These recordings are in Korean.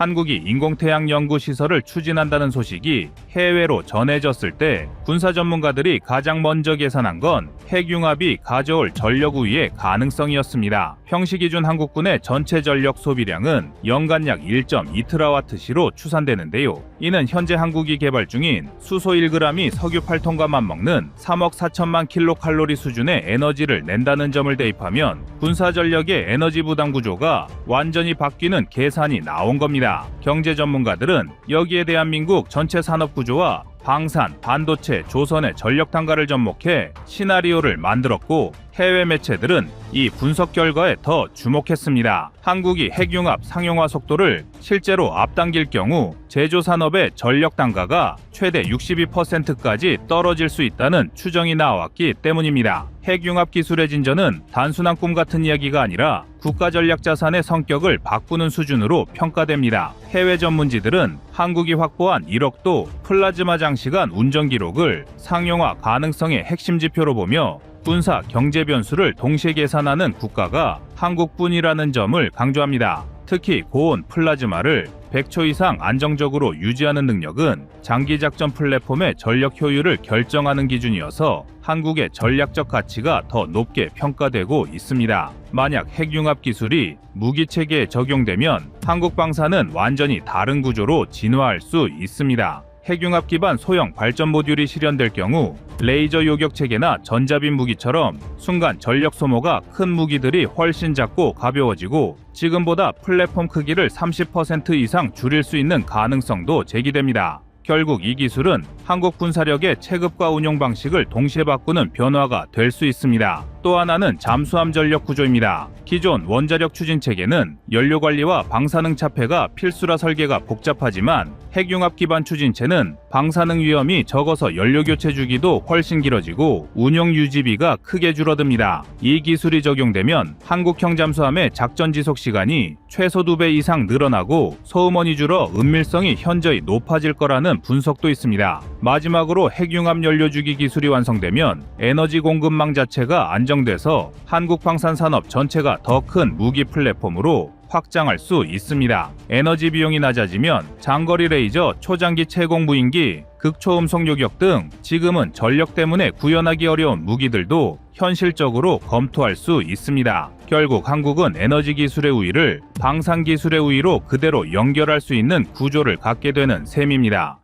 한국이 인공태양 연구 시설을 추진한다는 소식이 해외로 전해졌을 때 군사 전문가들이 가장 먼저 계산한 건 핵융합이 가져올 전력 우위의 가능성이었습니다. 평시 기준 한국군의 전체 전력 소비량은 연간 약 1.2TWh로 추산되는데요. 이는 현재 한국이 개발 중인 수소 1g이 석유 8톤과 맞먹는 3억 4천만 킬로칼로리 수준의 에너지를 낸다는 점을 대입하면 군사 전력의 에너지 부담 구조가 완전히 바뀌는 계산이 나온 겁니다. 경제 전문가들은 여기에 대한민국 전체 산업 구조와 방산, 반도체, 조선의 전력 단가를 접목해 시나리오를 만들었고 해외 매체들은 이 분석 결과에 더 주목했습니다. 한국이 핵융합 상용화 속도를 실제로 앞당길 경우 제조 산업의 전력 단가가 최대 62%까지 떨어질 수 있다는 추정이 나왔기 때문입니다. 핵융합 기술의 진전은 단순한 꿈 같은 이야기가 아니라 국가 전략 자산의 성격을 바꾸는 수준으로 평가됩니다. 해외 전문지들은 한국이 확보한 1억도 플라즈마 장시간 운전 기록을 상용화 가능성의 핵심 지표로 보며 군사 경제 변수를 동시에 계산하는 국가가 한국뿐이라는 점을 강조합니다. 특히 고온 플라즈마를 100초 이상 안정적으로 유지하는 능력은 장기작전 플랫폼의 전력 효율을 결정하는 기준이어서 한국의 전략적 가치가 더 높게 평가되고 있습니다. 만약 핵융합 기술이 무기체계에 적용되면 한국 방사는 완전히 다른 구조로 진화할 수 있습니다. 핵융합 기반 소형 발전 모듈이 실현될 경우 레이저 요격 체계나 전자빔 무기처럼 순간 전력 소모가 큰 무기들이 훨씬 작고 가벼워지고 지금보다 플랫폼 크기를 30% 이상 줄일 수 있는 가능성도 제기됩니다. 결국 이 기술은 한국 군사력의 체급과 운용 방식을 동시에 바꾸는 변화가 될 수 있습니다. 또 하나는 잠수함 전력 구조입니다. 기존 원자력 추진 체계는 연료 관리와 방사능 차폐가 필수라 설계가 복잡하지만 핵융합 기반 추진체는 방사능 위험이 적어서 연료 교체 주기도 훨씬 길어지고 운용 유지비가 크게 줄어듭니다. 이 기술이 적용되면 한국형 잠수함의 작전 지속 시간이 최소 2배 이상 늘어나고 소음원이 줄어 은밀성이 현저히 높아질 거라는 분석도 있습니다. 마지막으로 핵융합 연료주기 기술이 완성되면 에너지 공급망 자체가 안정돼서 한국 방산산업 전체가 더 큰 무기 플랫폼으로 확장할 수 있습니다. 에너지 비용이 낮아지면 장거리 레이저, 초장기 채공 무인기, 극초음속 요격 등 지금은 전력 때문에 구현하기 어려운 무기들도 현실적으로 검토할 수 있습니다. 결국 한국은 에너지 기술의 우위를 방산 기술의 우위로 그대로 연결할 수 있는 구조를 갖게 되는 셈입니다.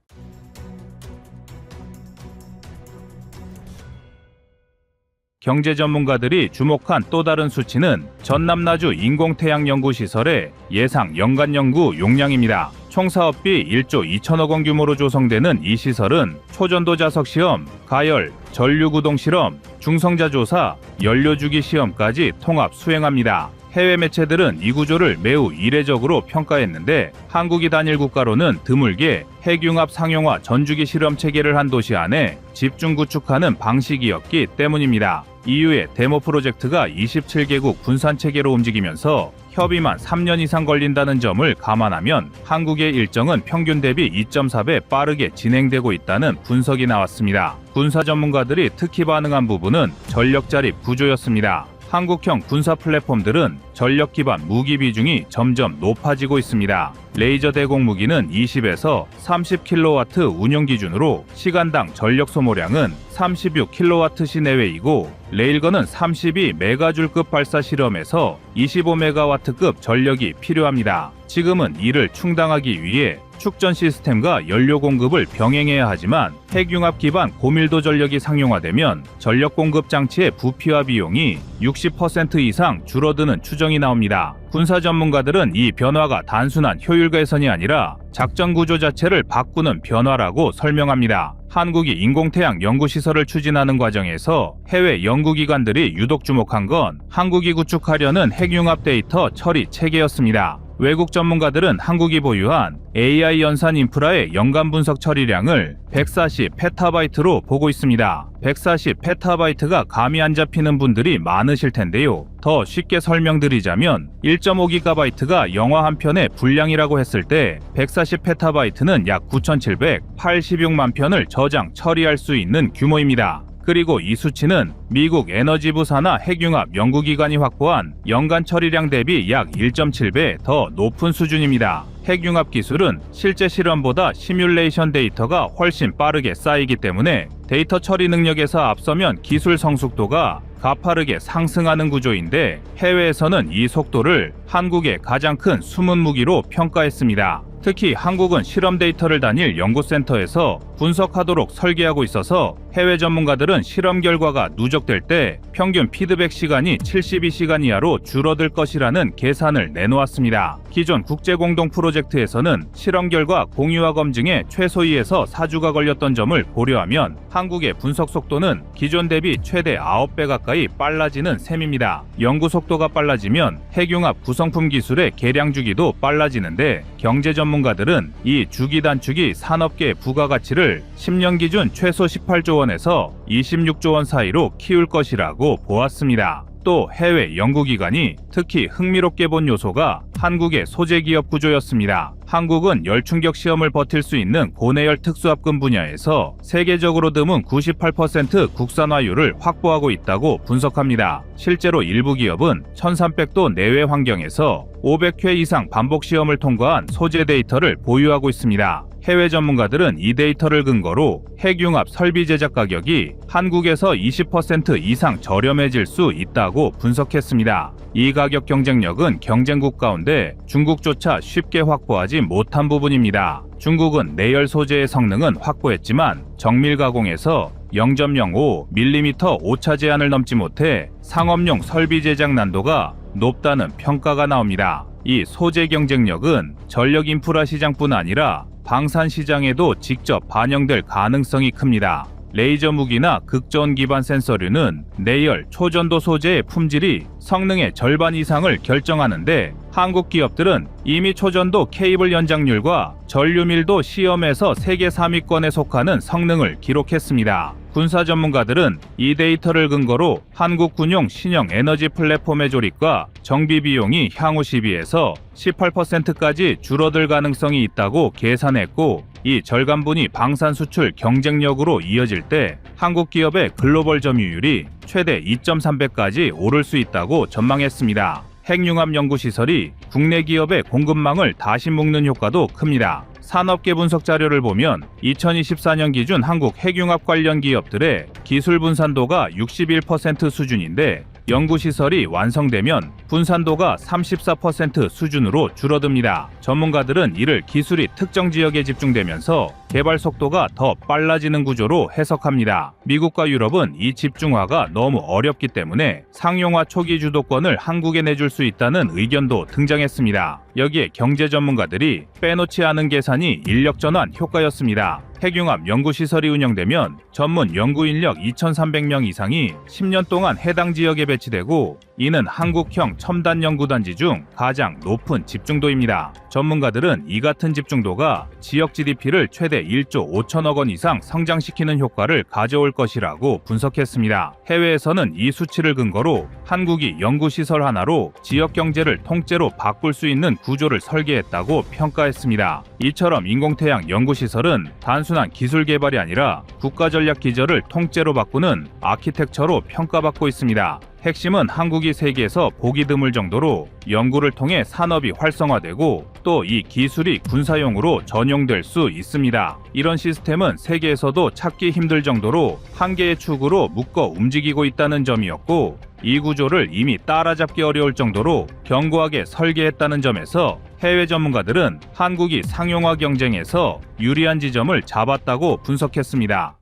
경제 전문가들이 주목한 또 다른 수치는 전남나주 인공태양 연구시설의 예상 연간 연구 용량입니다. 총 사업비 1조 2천억 원 규모로 조성되는 이 시설은 초전도 자석 시험, 가열, 전류구동 실험, 중성자 조사, 연료주기 시험까지 통합 수행합니다. 해외 매체들은 이 구조를 매우 이례적으로 평가했는데 한국이 단일 국가로는 드물게 핵융합 상용화 전주기 실험 체계를 한 도시 안에 집중 구축하는 방식이었기 때문입니다. EU의 데모 프로젝트가 27개국 분산 체계로 움직이면서 협의만 3년 이상 걸린다는 점을 감안하면 한국의 일정은 평균 대비 2.4배 빠르게 진행되고 있다는 분석이 나왔습니다. 군사 전문가들이 특히 반응한 부분은 전력 자립 구조였습니다. 한국형 군사 플랫폼들은 전력 기반 무기 비중이 점점 높아지고 있습니다. 레이저 대공 무기는 20에서 30kW 운용 기준으로 시간당 전력 소모량은 36kW 내외이고 레일건은 32메가줄급 발사 실험에서 25메가와트급 전력이 필요합니다. 지금은 이를 충당하기 위해 축전 시스템과 연료 공급을 병행해야 하지만 핵융합 기반 고밀도 전력이 상용화되면 전력 공급 장치의 부피와 비용이 60% 이상 줄어드는 추정이 나옵니다. 군사 전문가들은 이 변화가 단순한 효율 개선이 아니라 작전 구조 자체를 바꾸는 변화라고 설명합니다. 한국이 인공태양 연구시설을 추진하는 과정에서 해외 연구기관들이 유독 주목한 건 한국이 구축하려는 핵융합 데이터 처리 체계였습니다. 외국 전문가들은 한국이 보유한 AI 연산 인프라의 연간 분석 처리량을 140페타바이트로 보고 있습니다. 140페타바이트가 감이 안 잡히는 분들이 많으실 텐데요. 더 쉽게 설명드리자면 1.5GB가 영화 한 편의 분량이라고 했을 때 140페타바이트는 약 9,786만 편을 저장 처리할 수 있는 규모입니다. 그리고 이 수치는 미국 에너지부 산하 핵융합 연구기관이 확보한 연간 처리량 대비 약 1.7배 더 높은 수준입니다. 핵융합 기술은 실제 실험보다 시뮬레이션 데이터가 훨씬 빠르게 쌓이기 때문에 데이터 처리 능력에서 앞서면 기술 성숙도가 가파르게 상승하는 구조인데, 해외에서는 이 속도를 한국의 가장 큰 숨은 무기로 평가했습니다. 특히 한국은 실험 데이터를 단일 연구센터에서 분석하도록 설계하고 있어서 해외 전문가들은 실험 결과가 누적될 때 평균 피드백 시간이 72시간 이하로 줄어들 것이라는 계산을 내놓았습니다. 기존 국제공동 프로젝트에서는 실험 결과 공유와 검증에 최소 2에서 4주가 걸렸던 점을 고려하면 한국의 분석 속도는 기존 대비 최대 9배 가까이 빨라지는 셈입니다. 연구 속도가 빨라지면 핵융합 구성품 기술의 개량 주기도 빨라지는데, 경제 전문가들은 이 주기 단축이 산업계의 부가가치를 10년 기준 최소 18조 원에서 26조 원 사이로 키울 것이라고 보았습니다. 또 해외 연구기관이 특히 흥미롭게 본 요소가 한국의 소재기업 구조였습니다. 한국은 열충격 시험을 버틸 수 있는 고내열 특수합금 분야에서 세계적으로 드문 98% 국산화율을 확보하고 있다고 분석합니다. 실제로 일부 기업은 1300도 내외 환경에서 500회 이상 반복 시험을 통과한 소재 데이터를 보유하고 있습니다. 해외 전문가들은 이 데이터를 근거로 핵융합 설비 제작 가격이 한국에서 20% 이상 저렴해질 수 있다고 분석했습니다. 이 가격 경쟁력은 경쟁국 가운데 중국조차 쉽게 확보하지 못한 부분입니다. 중국은 내열 소재의 성능은 확보했지만 정밀 가공에서 0.05mm 오차 제한을 넘지 못해 상업용 설비 제작 난도가 높다는 평가가 나옵니다. 이 소재 경쟁력은 전력 인프라 시장뿐 아니라 방산 시장에도 직접 반영될 가능성이 큽니다. 레이저 무기나 극저온 기반 센서류는 내열, 초전도 소재의 품질이 성능의 절반 이상을 결정하는데, 한국 기업들은 이미 초전도 케이블 연장률과 전류밀도 시험에서 세계 3위권에 속하는 성능을 기록했습니다. 군사 전문가들은 이 데이터를 근거로 한국 군용 신형 에너지 플랫폼의 조립과 정비 비용이 향후 12에서 18%까지 줄어들 가능성이 있다고 계산했고, 이 절감분이 방산 수출 경쟁력으로 이어질 때 한국 기업의 글로벌 점유율이 최대 2.3배까지 오를 수 있다고 전망했습니다. 핵융합 연구시설이 국내 기업의 공급망을 다시 묶는 효과도 큽니다. 산업계 분석 자료를 보면 2024년 기준 한국 핵융합 관련 기업들의 기술 분산도가 61% 수준인데, 연구시설이 완성되면 분산도가 34% 수준으로 줄어듭니다. 전문가들은 이를 기술이 특정 지역에 집중되면서 개발 속도가 더 빨라지는 구조로 해석합니다. 미국과 유럽은 이 집중화가 너무 어렵기 때문에 상용화 초기 주도권을 한국에 내줄 수 있다는 의견도 등장했습니다. 여기에 경제 전문가들이 빼놓지 않은 계산이 인력 전환 효과였습니다. 핵융합 연구시설이 운영되면 전문 연구인력 2,300명 이상이 10년 동안 해당 지역에 배치되고, 이는 한국형 첨단 연구단지 중 가장 높은 집중도입니다. 전문가들은 이 같은 집중도가 지역 GDP를 최대 1조 5천억 원 이상 성장시키는 효과를 가져올 것이라고 분석했습니다. 해외에서는 이 수치를 근거로 한국이 연구시설 하나로 지역 경제를 통째로 바꿀 수 있는 구조를 설계했다고 평가했습니다. 이처럼 인공태양 연구시설은 단순한 기술 개발이 아니라 국가전략 기절을 통째로 바꾸는 아키텍처로 평가받고 있습니다. 핵심은 한국이 세계에서 보기 드물 정도로 연구를 통해 산업이 활성화되고, 또 이 기술이 군사용으로 전용될 수 있습니다. 이런 시스템은 세계에서도 찾기 힘들 정도로 한 개의 축으로 묶어 움직이고 있다는 점이었고, 이 구조를 이미 따라잡기 어려울 정도로 견고하게 설계했다는 점에서 해외 전문가들은 한국이 상용화 경쟁에서 유리한 지점을 잡았다고 분석했습니다.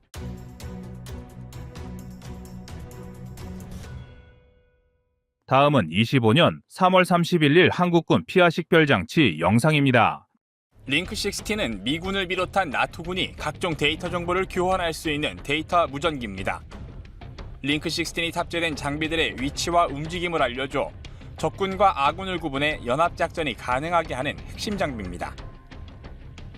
다음은 25년 3월 31일 한국군 피하 식별 장치 영상입니다. 링크16는 미군을 비롯한 나토군이 각종 데이터 정보를 교환할 수 있는 데이터 무전기입니다. 링크16이 탑재된 장비들의 위치와 움직임을 알려줘 적군과 아군을 구분해 연합작전이 가능하게 하는 핵심 장비입니다.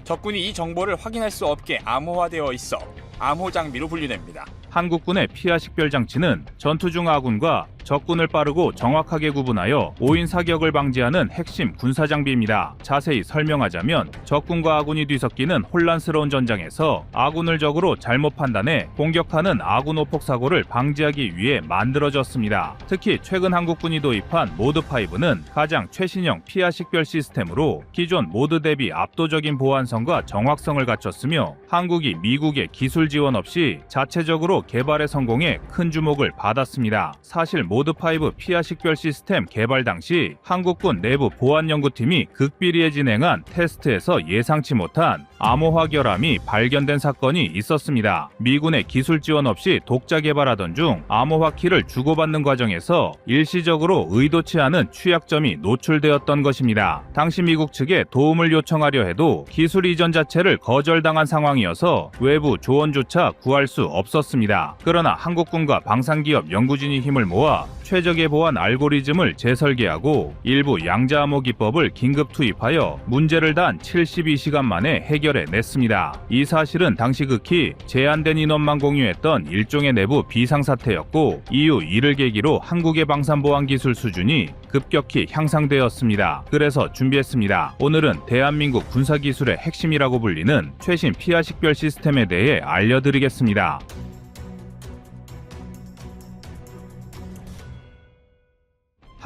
적군이 이 정보를 확인할 수 없게 암호화되어 있어 암호 장비로 분류됩니다. 한국군의 피하 식별 장치는 전투 중 아군과 적군을 빠르고 정확하게 구분하여 오인 사격을 방지하는 핵심 군사장비입니다. 자세히 설명하자면 적군과 아군이 뒤섞이는 혼란스러운 전장에서 아군을 적으로 잘못 판단해 공격하는 아군 오폭 사고를 방지하기 위해 만들어졌습니다. 특히 최근 한국군이 도입한 모드5는 가장 최신형 피하 식별 시스템으로 기존 모드 대비 압도적인 보안성과 정확성을 갖췄으며 한국이 미국의 기술 지원 없이 자체적으로 개발에 성공해 큰 주목을 받았습니다. 사실 모드5 피하 식별 시스템 개발 당시 한국군 내부 보안연구팀이 극비리에 진행한 테스트에서 예상치 못한 암호화 결함이 발견된 사건이 있었습니다. 미군의 기술 지원 없이 독자 개발하던 중 암호화 키를 주고받는 과정에서 일시적으로 의도치 않은 취약점이 노출되었던 것입니다. 당시 미국 측에 도움을 요청하려 해도 기술 이전 자체를 거절당한 상황이어서 외부 조언조차 구할 수 없었습니다. 그러나 한국군과 방산기업 연구진이 힘을 모아 최적의 보안 알고리즘을 재설계하고 일부 양자암호 기법을 긴급 투입하여 문제를 단 72시간 만에 해결해냈습니다. 이 사실은 당시 극히 제한된 인원만 공유했던 일종의 내부 비상사태였고 이후 이를 계기로 한국의 방산보안 기술 수준이 급격히 향상되었습니다. 그래서 준비했습니다. 오늘은 대한민국 군사기술의 핵심이라고 불리는 최신 피하 식별 시스템에 대해 알려드리겠습니다.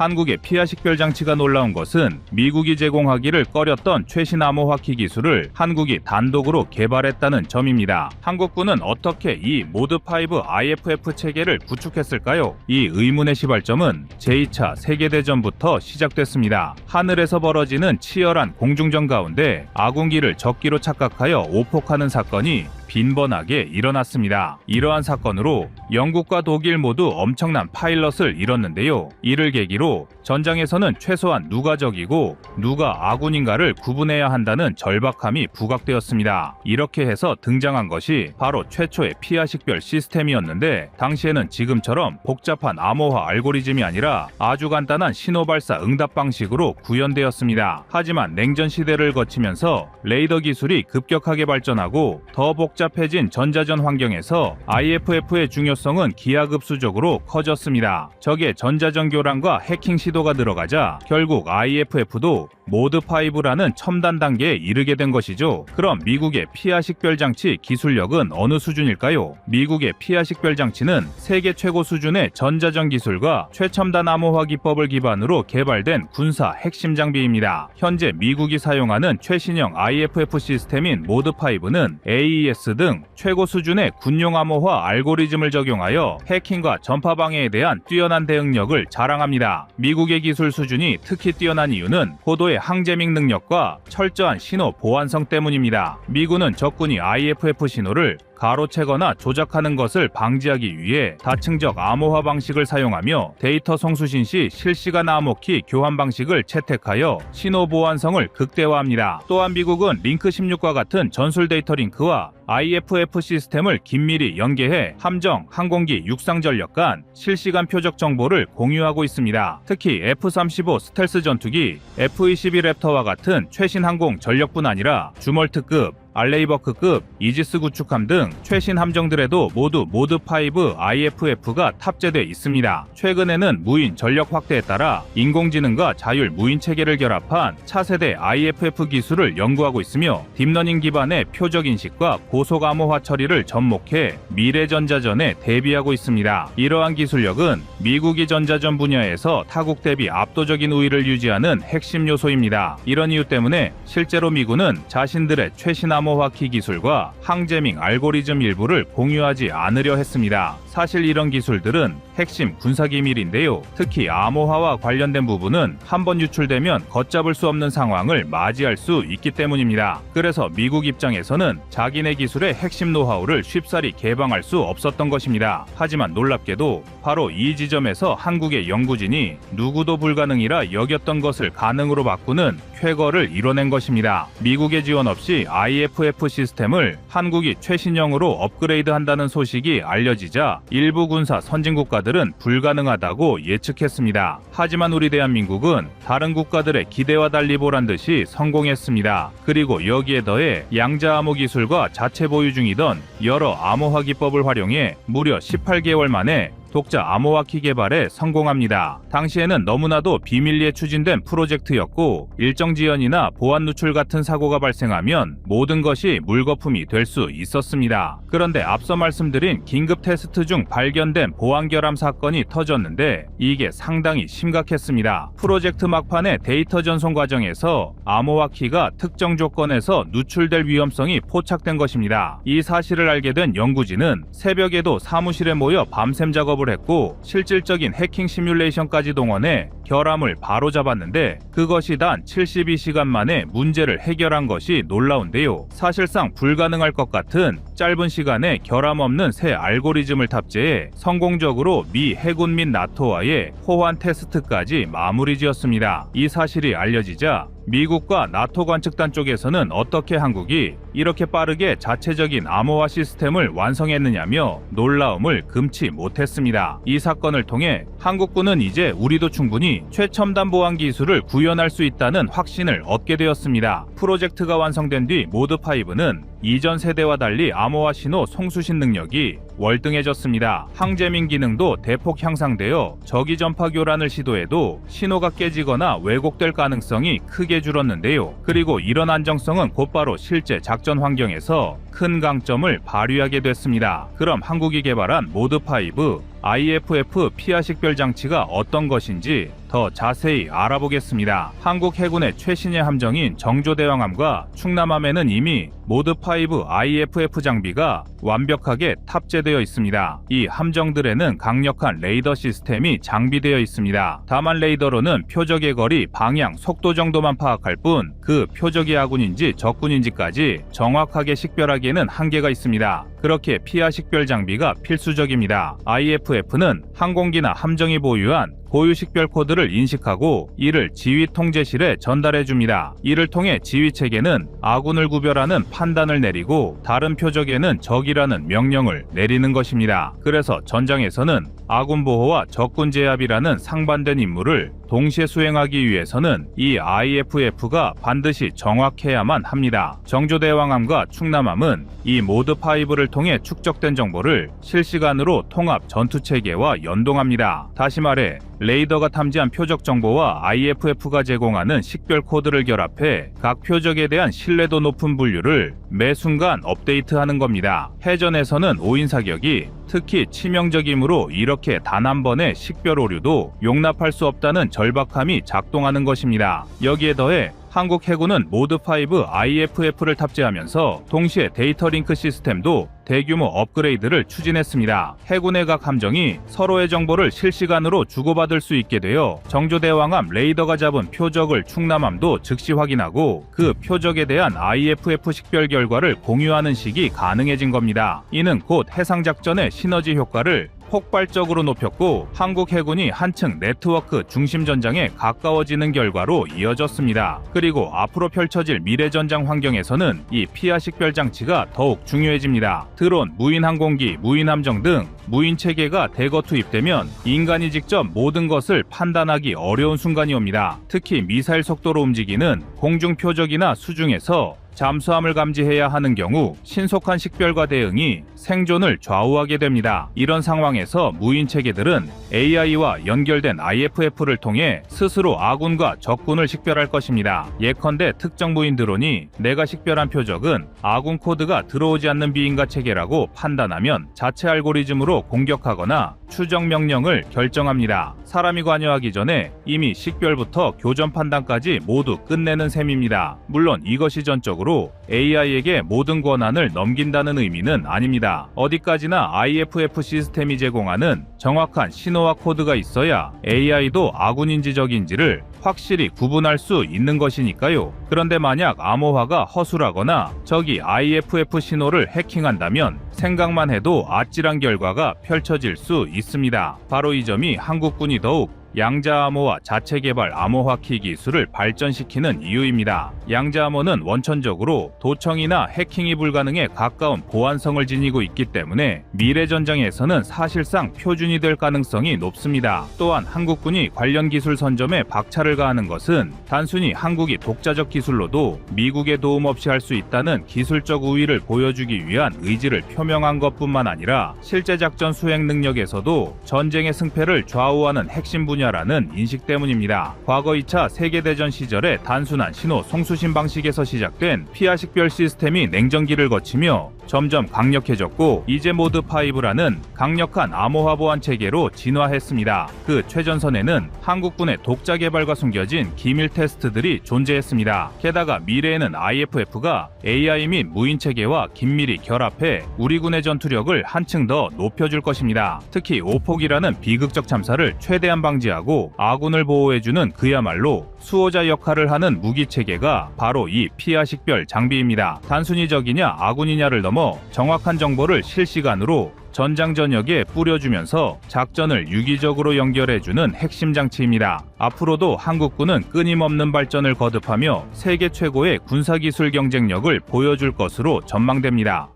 한국의 피하 식별 장치가 놀라운 것은 미국이 제공하기를 꺼렸던 최신 암호화키 기술을 한국이 단독으로 개발했다는 점입니다. 한국군은 어떻게 이 모드5 IFF 체계를 구축했을까요? 이 의문의 시발점은 제2차 세계대전부터 시작됐습니다. 하늘에서 벌어지는 치열한 공중전 가운데 아군기를 적기로 착각하여 오폭하는 사건이 빈번하게 일어났습니다. 이러한 사건으로 영국과 독일 모두 엄청난 파일럿을 잃었는데요. 이를 계기로 전장에서는 최소한 누가 적이고 누가 아군인가를 구분해야 한다는 절박함이 부각되었습니다. 이렇게 해서 등장한 것이 바로 최초의 피하 식별 시스템이었는데 당시에는 지금처럼 복잡한 암호화 알고리즘이 아니라 아주 간단한 신호 발사 응답 방식으로 구현되었습니다. 하지만 냉전 시대를 거치면서 레이더 기술이 급격하게 발전하고 더 복잡해진 전자전 환경에서 IFF의 중요성은 기하급수적으로 커졌습니다. 적의 전자전 교란과 해킹 시도가 들어가자 결국 IFF도 모드5라는 첨단 단계에 이르게 된 것이죠. 그럼 미국의 피하 식별 장치 기술력은 어느 수준일까요? 미국의 피하 식별 장치는 세계 최고 수준의 전자전 기술과 최첨단 암호화 기법을 기반으로 개발된 군사 핵심 장비입니다. 현재 미국이 사용하는 최신형 IFF 시스템인 모드5는 AES 등 최고 수준의 군용 암호화 알고리즘을 적용하여 해킹과 전파 방해에 대한 뛰어난 대응력을 자랑합니다. 미국의 기술 수준이 특히 뛰어난 이유는 고도의 항제밍 능력과 철저한 신호 보안성 때문입니다. 미군은 적군이 IFF 신호를 가로채거나 조작하는 것을 방지하기 위해 다층적 암호화 방식을 사용하며 데이터 송수신 시 실시간 암호키 교환 방식을 채택하여 신호 보안성을 극대화합니다. 또한 미국은 링크 16과 같은 전술 데이터 링크와 IFF 시스템을 긴밀히 연계해 함정, 항공기, 육상 전력 간 실시간 표적 정보를 공유하고 있습니다. 특히 F-35 스텔스 전투기, F-22 랩터와 같은 최신 항공 전력뿐 아니라 주멀트급, 알레이버크급, 이지스 구축함 등 최신 함정들에도 모두 모드5 IFF가 탑재돼 있습니다. 최근에는 무인 전력 확대에 따라 인공지능과 자율 무인 체계를 결합한 차세대 IFF 기술을 연구하고 있으며 딥러닝 기반의 표적 인식과 고속 암호화 처리를 접목해 미래 전자전에 대비하고 있습니다. 이러한 기술력은 미국이 전자전 분야에서 타국 대비 압도적인 우위를 유지하는 핵심 요소입니다. 이런 이유 때문에 실제로 미군은 자신들의 최신 암호화키 기술과 항제밍 알고리즘 일부를 공유하지 않으려 했습니다. 사실 이런 기술들은 핵심 군사기밀인데요. 특히 암호화와 관련된 부분은 한번 유출되면 걷잡을 수 없는 상황을 맞이할 수 있기 때문입니다. 그래서 미국 입장에서는 자기네 기술의 핵심 노하우를 쉽사리 개방할 수 없었던 것입니다. 하지만 놀랍게도 바로 이 지점에서 한국의 연구진이 누구도 불가능이라 여겼던 것을 가능으로 바꾸는 쾌거를 이뤄낸 것입니다. 미국의 지원 없이 IFF 시스템을 한국이 최신형으로 업그레이드한다는 소식이 알려지자 일부 군사 선진국가들은 불가능하다고 예측했습니다. 하지만 우리 대한민국은 다른 국가들의 기대와 달리 보란듯이 성공했습니다. 그리고 여기에 더해 양자암호 기술과 자체 보유 중이던 여러 암호화 기법을 활용해 무려 18개월 만에 독자 암호화키 개발에 성공합니다. 당시에는 너무나도 비밀리에 추진된 프로젝트였고 일정 지연이나 보안 누출 같은 사고가 발생하면 모든 것이 물거품이 될 수 있었습니다. 그런데 앞서 말씀드린 긴급 테스트 중 발견된 보안 결함 사건이 터졌는데 이게 상당히 심각했습니다. 프로젝트 막판의 데이터 전송 과정에서 암호화키가 특정 조건에서 누출될 위험성이 포착된 것입니다. 이 사실을 알게 된 연구진은 새벽에도 사무실에 모여 밤샘 작업을 했고 실질적인 해킹 시뮬레이션까지 동원해 결함을 바로잡았는데 그것이 단 72시간 만에 문제를 해결한 것이 놀라운데요. 사실상 불가능할 것 같은 짧은 시간에 결함 없는 새 알고리즘을 탑재해 성공적으로 미 해군 및 나토와의 호환 테스트까지 마무리 지었습니다. 이 사실이 알려지자 미국과 나토 관측단 쪽에서는 어떻게 한국이 이렇게 빠르게 자체적인 암호화 시스템을 완성했느냐며 놀라움을 금치 못했습니다. 이 사건을 통해 한국군은 이제 우리도 충분히 최첨단 보안 기술을 구현할 수 있다는 확신을 얻게 되었습니다. 프로젝트가 완성된 뒤 모드5는 이전 세대와 달리 암호화 신호 송수신 능력이 월등해졌습니다. 항재민 기능도 대폭 향상되어 적이 전파 교란을 시도해도 신호가 깨지거나 왜곡될 가능성이 크게 줄었는데요. 그리고 이런 안정성은 곧바로 실제 작전 환경에서 큰 강점을 발휘하게 됐습니다. 그럼 한국이 개발한 모드5 IFF 피하 식별 장치가 어떤 것인지 더 자세히 알아보겠습니다. 한국 해군의 최신의 함정인 정조대왕함과 충남함에는 이미 모드5 IFF 장비가 완벽하게 탑재되어 있습니다. 이 함정들에는 강력한 레이더 시스템이 장비되어 있습니다. 다만 레이더로는 표적의 거리, 방향, 속도 정도만 파악할 뿐 그 표적이 아군인지 적군인지까지 정확하게 식별하기에는 한계가 있습니다. 그렇게 피하 식별 장비가 필수적입니다. IFF는 항공기나 함정이 보유한 고유 식별 코드를 인식하고 이를 지휘 통제실에 전달해 줍니다. 이를 통해 지휘 체계는 아군을 구별하는 판단을 내리고 다른 표적에는 적이라는 명령을 내리는 것입니다. 그래서 전장에서는 아군 보호와 적군 제압이라는 상반된 임무를 동시에 수행하기 위해서는 이 IFF가 반드시 정확해야만 합니다. 정조대왕함과 충남함은 이 모드5를 통해 축적된 정보를 실시간으로 통합 전투체계와 연동합니다. 다시 말해 레이더가 탐지한 표적 정보와 IFF가 제공하는 식별 코드를 결합해 각 표적에 대한 신뢰도 높은 분류를 매 순간 업데이트하는 겁니다. 해전에서는 오인 사격이 특히 치명적이므로 이렇게 단 한 번의 식별 오류도 용납할 수 없다는 절박함이 작동하는 것입니다. 여기에 더해 한국 해군은 모드5 IFF를 탑재하면서 동시에 데이터 링크 시스템도 대규모 업그레이드를 추진했습니다. 해군의 각 함정이 서로의 정보를 실시간으로 주고받을 수 있게 되어 정조대왕함 레이더가 잡은 표적을 충남함도 즉시 확인하고 그 표적에 대한 IFF 식별 결과를 공유하는 식이 가능해진 겁니다. 이는 곧 해상작전의 시너지 효과를 폭발적으로 높였고 한국 해군이 한층 네트워크 중심 전장에 가까워지는 결과로 이어졌습니다. 그리고 앞으로 펼쳐질 미래 전장 환경에서는 이 피하 식별 장치가 더욱 중요해집니다. 드론, 무인 항공기, 무인 함정 등 무인 체계가 대거 투입되면 인간이 직접 모든 것을 판단하기 어려운 순간이 옵니다. 특히 미사일 속도로 움직이는 공중 표적이나 수중에서 잠수함을 감지해야 하는 경우 신속한 식별과 대응이 생존을 좌우하게 됩니다. 이런 상황에서 무인 체계들은 AI와 연결된 IFF를 통해 스스로 아군과 적군을 식별할 것입니다. 예컨대 특정 무인 드론이 내가 식별한 표적은 아군 코드가 들어오지 않는 비인가 체계라고 판단하면 자체 알고리즘으로 공격하거나 추적 명령을 결정합니다. 사람이 관여하기 전에 이미 식별부터 교전 판단까지 모두 끝내는 셈입니다. 물론 이것이 전적으로 AI에게 모든 권한을 넘긴다는 의미는 아닙니다. 어디까지나 IFF 시스템이 제공하는 정확한 신호와 코드가 있어야 AI도 아군인지 적인지를 확실히 구분할 수 있는 것이니까요. 그런데 만약 암호화가 허술하거나 적이 IFF 신호를 해킹한다면 생각만 해도 아찔한 결과가 펼쳐질 수 있습니다. 바로 이 점이 한국군이 더욱 양자암호와 자체 개발 암호화키 기술을 발전시키는 이유입니다. 양자암호는 원천적으로 도청이나 해킹이 불가능에 가까운 보안성을 지니고 있기 때문에 미래 전장에서는 사실상 표준이 될 가능성이 높습니다. 또한 한국군이 관련 기술 선점에 박차를 가하는 것은 단순히 한국이 독자적 기술로도 미국의 도움 없이 할 수 있다는 기술적 우위를 보여주기 위한 의지를 표명한 것뿐만 아니라 실제 작전 수행 능력에서도 전쟁의 승패를 좌우하는 핵심 분야라는 인식 때문입니다. 과거 2차 세계대전 시절에 단순한 신호 송수신 방식에서 시작된 피아식별 시스템이 냉전기를 거치며 점점 강력해졌고 이제 모드 5라는 강력한 암호화 보안 체계로 진화했습니다. 그 최전선에는 한국군의 독자 개발과 숨겨진 기밀 테스트들이 존재했습니다. 게다가 미래에는 IFF가 AI 및 무인 체계와 긴밀히 결합해 우리 군의 전투력을 한층 더 높여줄 것입니다. 특히 오폭이라는 비극적 참사를 최대한 방지하고 아군을 보호해주는 그야말로 수호자 역할을 하는 무기 체계가 바로 이 피아식별 장비입니다. 단순히 적이냐 아군이냐를 넘어 정확한 정보를 실시간으로 전장 전역에 뿌려주면서 작전을 유기적으로 연결해주는 핵심 장치입니다. 앞으로도 한국군은 끊임없는 발전을 거듭하며 세계 최고의 군사기술 경쟁력을 보여줄 것으로 전망됩니다.